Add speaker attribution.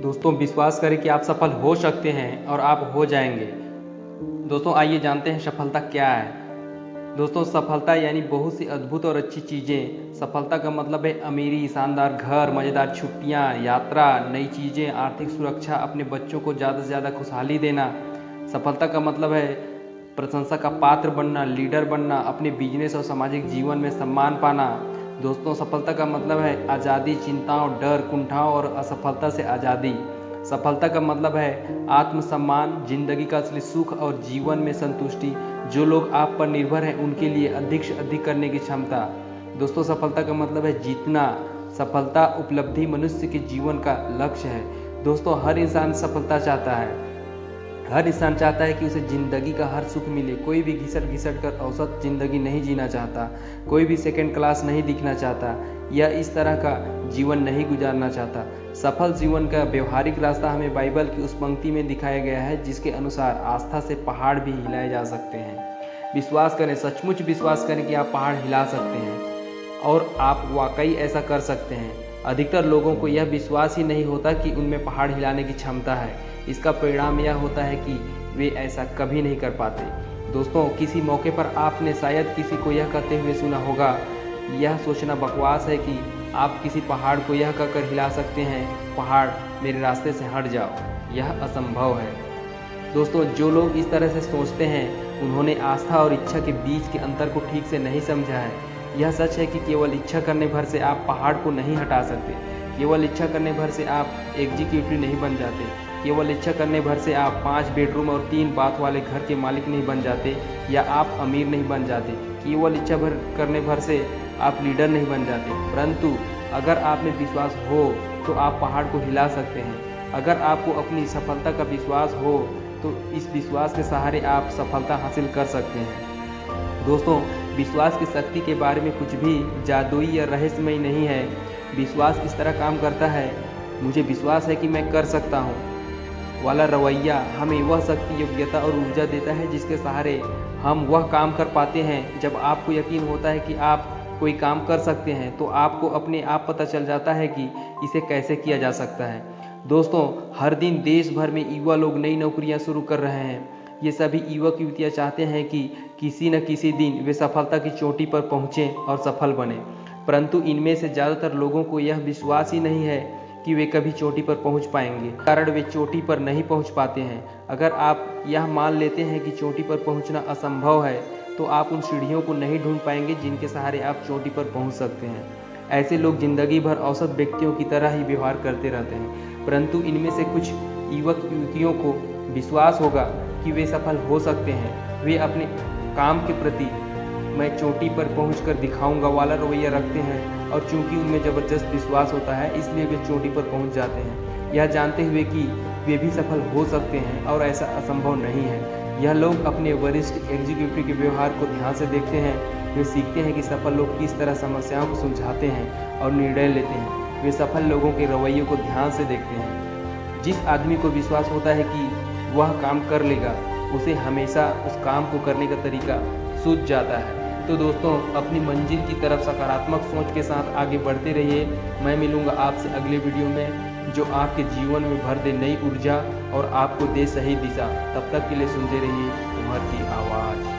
Speaker 1: दोस्तों विश्वास करें कि आप सफल हो सकते हैं और आप हो जाएंगे। दोस्तों आइए जानते हैं सफलता क्या है। दोस्तों सफलता यानी बहुत सी अद्भुत और अच्छी चीज़ें। सफलता का मतलब है अमीरी, शानदार घर, मज़ेदार छुट्टियां, यात्रा, नई चीज़ें, आर्थिक सुरक्षा, अपने बच्चों को ज़्यादा से ज़्यादा खुशहाली देना। सफलता का मतलब है प्रशंसा का पात्र बनना, लीडर बनना, अपने बिजनेस और सामाजिक जीवन में सम्मान पाना। दोस्तों सफलता का मतलब है आज़ादी, चिंताओं, डर, कुंठाओं और असफलता से आज़ादी। सफलता का मतलब है आत्मसम्मान, जिंदगी का असली सुख और जीवन में संतुष्टि। जो लोग आप पर निर्भर हैं उनके लिए अधिक से अधिक करने की क्षमता। दोस्तों सफलता का मतलब है जीतना। सफलता उपलब्धि मनुष्य के जीवन का लक्ष्य है। दोस्तों हर इंसान सफलता चाहता है। हर इंसान चाहता है कि उसे ज़िंदगी का हर सुख मिले। कोई भी घिसट कर औसत ज़िंदगी नहीं जीना चाहता। कोई भी सेकंड क्लास नहीं दिखना चाहता या इस तरह का जीवन नहीं गुजारना चाहता। सफल जीवन का व्यवहारिक रास्ता हमें बाइबल की उस पंक्ति में दिखाया गया है जिसके अनुसार आस्था से पहाड़ भी हिलाए जा सकते हैं। विश्वास करें, सचमुच विश्वास करें कि आप पहाड़ हिला सकते हैं और आप वाकई ऐसा कर सकते हैं। अधिकतर लोगों को यह विश्वास ही नहीं होता कि उनमें पहाड़ हिलाने की क्षमता है। इसका परिणाम यह होता है कि वे ऐसा कभी नहीं कर पाते। दोस्तों किसी मौके पर आपने शायद किसी को यह कहते हुए सुना होगा, यह सोचना बकवास है कि आप किसी पहाड़ को यह कहकर हिला सकते हैं, पहाड़ मेरे रास्ते से हट जाओ। यह असंभव है। दोस्तों जो लोग इस तरह से सोचते हैं उन्होंने आस्था और इच्छा के बीच के अंतर को ठीक से नहीं समझा है। यह सच है कि केवल इच्छा करने भर से आप पहाड़ को नहीं हटा सकते। केवल इच्छा करने भर से आप एग्जीक्यूटिव नहीं बन जाते। केवल इच्छा करने भर से आप 5 बेडरूम और 3 बाथ वाले घर के मालिक नहीं बन जाते या आप अमीर नहीं बन जाते। केवल इच्छा करने भर से आप लीडर नहीं बन जाते। परंतु अगर आप में विश्वास हो तो आप पहाड़ को हिला सकते हैं। अगर आपको अपनी सफलता का विश्वास हो तो इस विश्वास के सहारे आप सफलता हासिल कर सकते हैं। दोस्तों विश्वास की शक्ति के बारे में कुछ भी जादुई या रहस्यमय नहीं है। विश्वास इस तरह काम करता है, मुझे विश्वास है कि मैं कर सकता हूँ वाला रवैया हमें वह शक्ति, योग्यता और ऊर्जा देता है जिसके सहारे हम वह काम कर पाते हैं। जब आपको यकीन होता है कि आप कोई काम कर सकते हैं तो आपको अपने आप पता चल जाता है कि इसे कैसे किया जा सकता है। दोस्तों हर दिन देश भर में युवा लोग नई नौकरियां शुरू कर रहे हैं। ये सभी युवक युवतियां चाहते हैं कि किसी न किसी दिन वे सफलता की चोटी पर पहुँचें और सफल बने। परंतु इनमें से ज़्यादातर लोगों को यह विश्वास ही नहीं है कि वे कभी चोटी पर पहुंच पाएंगे, कारण वे चोटी पर नहीं पहुंच पाते हैं। अगर आप यह मान लेते हैं कि चोटी पर पहुंचना असंभव है तो आप उन सीढ़ियों को नहीं ढूंढ पाएंगे जिनके सहारे आप चोटी पर पहुंच सकते हैं। ऐसे लोग जिंदगी भर औसत व्यक्तियों की तरह ही व्यवहार करते रहते हैं। परंतु इनमें से कुछ युवक युवतियों को विश्वास होगा कि वे सफल हो सकते हैं। वे अपने काम के प्रति मैं चोटी पर पहुंचकर दिखाऊंगा वाला रवैया रखते हैं और चूंकि उनमें ज़बरदस्त विश्वास होता है इसलिए वे चोटी पर पहुंच जाते हैं, यह जानते हुए कि वे भी सफल हो सकते हैं और ऐसा असंभव नहीं है। यह लोग अपने वरिष्ठ एग्जीक्यूटिव के व्यवहार को ध्यान से देखते हैं। वे सीखते हैं कि सफल लोग किस तरह समस्याओं को सुलझाते हैं और निर्णय लेते हैं। वे सफल लोगों के रवैये को ध्यान से देखते हैं। जिस आदमी को विश्वास होता है कि वह काम कर लेगा, उसे हमेशा उस काम को करने का तरीका सूझ जाता है। तो दोस्तों अपनी मंजिल की तरफ सकारात्मक सोच के साथ आगे बढ़ते रहिए। मैं मिलूंगा आपसे अगले वीडियो में जो आपके जीवन में भर दे नई ऊर्जा और आपको दे सही दिशा। तब तक के लिए सुनते रहिए उमर की आवाज़।